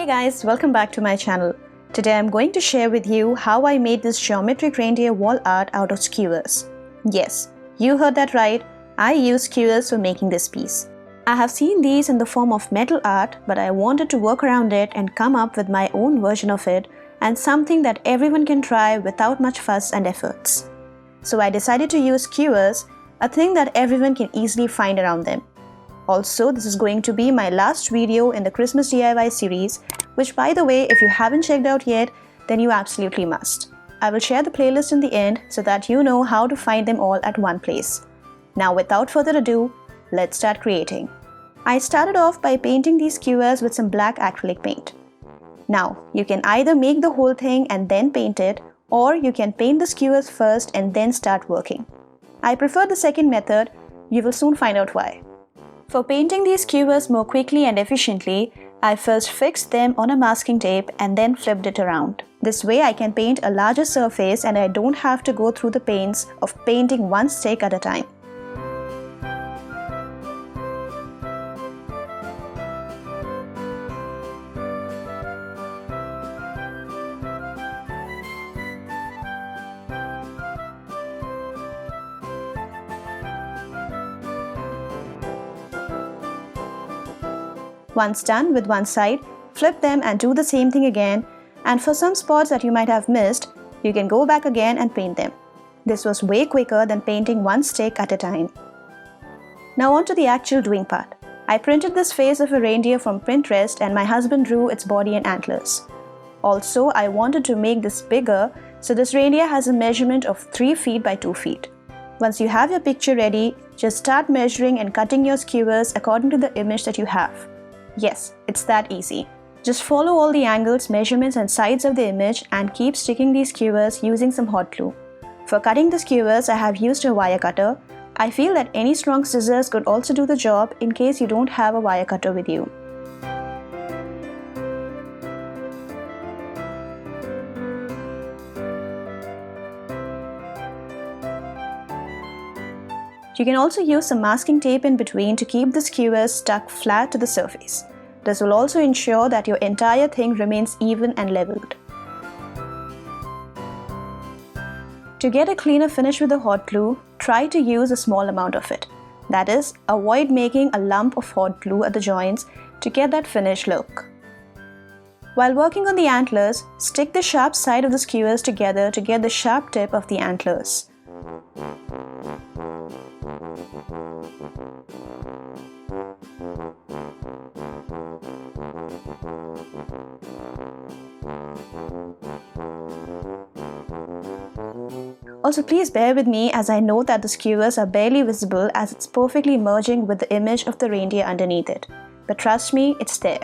Hey guys, welcome back to my channel. Today I'm going to share with you how I made this geometric reindeer wall art out of skewers. Yes, you heard that right, I used skewers for making this piece. I have seen these in the form of metal art, but I wanted to work around it and come up with my own version of it and something that everyone can try without much fuss and efforts. So I decided to use skewers, a thing that everyone can easily find around them. Also, this is going to be my last video in the Christmas DIY series, which by the way, if you haven't checked out yet, then you absolutely must. I will share the playlist in the end so that you know how to find them all at one place. Now without further ado, let's start creating. I started off by painting these skewers with some black acrylic paint. Now, you can either make the whole thing and then paint it, or you can paint the skewers first and then start working. I prefer the second method. You will soon find out why. For painting these skewers more quickly and efficiently, I first fixed them on a masking tape and then flipped it around. This way I can paint a larger surface and I don't have to go through the pains of painting one stick at a time. Once done with one side, flip them and do the same thing again, and for some spots that you might have missed, you can go back again and paint them. This was way quicker than painting one stick at a time. Now on to the actual doing part. I printed this face of a reindeer from Pinterest and my husband drew its body and antlers. Also, I wanted to make this bigger, so this reindeer has a measurement of 3 feet by 2 feet. Once you have your picture ready, just start measuring and cutting your skewers according to the image that you have. Yes, it's that easy. Just follow all the angles, measurements and sides of the image and keep sticking these skewers using some hot glue. For cutting the skewers, I have used a wire cutter. I feel that any strong scissors could also do the job in case you don't have a wire cutter with you. You can also use some masking tape in between to keep the skewers stuck flat to the surface. This will also ensure that your entire thing remains even and leveled. To get a cleaner finish with the hot glue, try to use a small amount of it. That is, avoid making a lump of hot glue at the joints to get that finished look. While working on the antlers, stick the sharp side of the skewers together to get the sharp tip of the antlers. Also, please bear with me as I know that the skewers are barely visible as it's perfectly merging with the image of the reindeer underneath it. But trust me, it's there.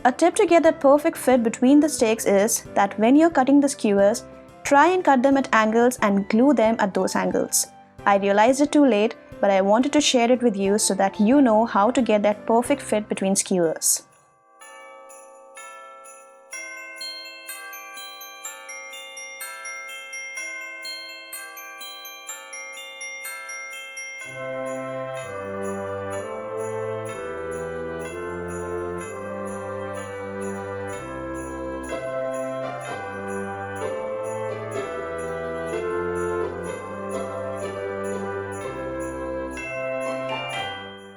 A tip to get that perfect fit between the sticks is that when you're cutting the skewers, try and cut them at angles and glue them at those angles. I realized it too late, but I wanted to share it with you so that you know how to get that perfect fit between skewers.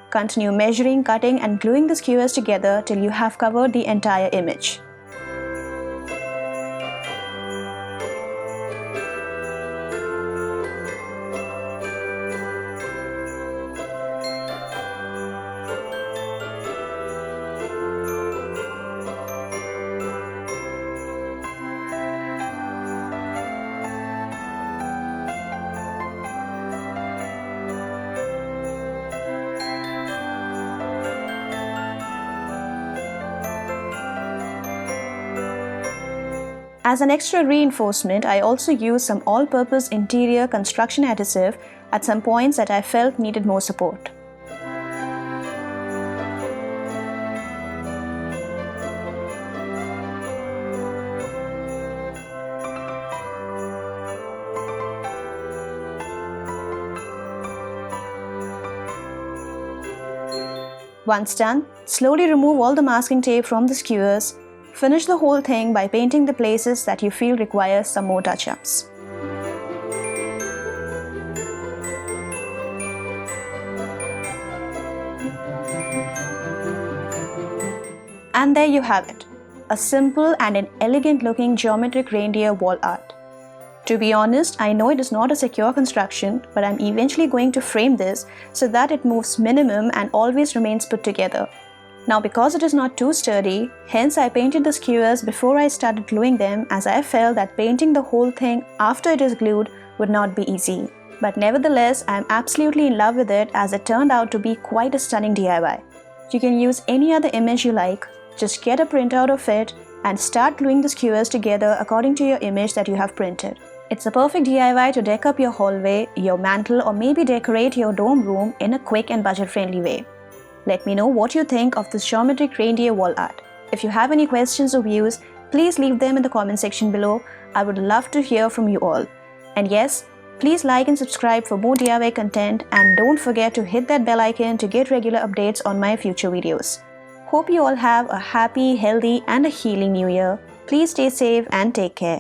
Continue measuring, cutting and gluing the skewers together till you have covered the entire image. As an extra reinforcement, I also used some all-purpose interior construction adhesive at some points that I felt needed more support. Once done, slowly remove all the masking tape from the skewers. Finish the whole thing by painting the places that you feel require some more touch-ups. And there you have it, a simple and an elegant looking geometric reindeer wall art. To be honest, I know it is not a secure construction, but I'm eventually going to frame this so that it moves minimum and always remains put together. Now because it is not too sturdy, hence I painted the skewers before I started gluing them, as I felt that painting the whole thing after it is glued would not be easy. But nevertheless, I am absolutely in love with it, as it turned out to be quite a stunning DIY. You can use any other image you like, just get a printout of it and start gluing the skewers together according to your image that you have printed. It's a perfect DIY to deck up your hallway, your mantle, or maybe decorate your dorm room in a quick and budget-friendly way. Let me know what you think of this geometric reindeer wall art. If you have any questions or views, please leave them in the comment section below. I would love to hear from you all. And yes, please like and subscribe for more DIY content, and don't forget to hit that bell icon to get regular updates on my future videos. Hope you all have a happy, healthy, and a healing new year. Please stay safe and take care.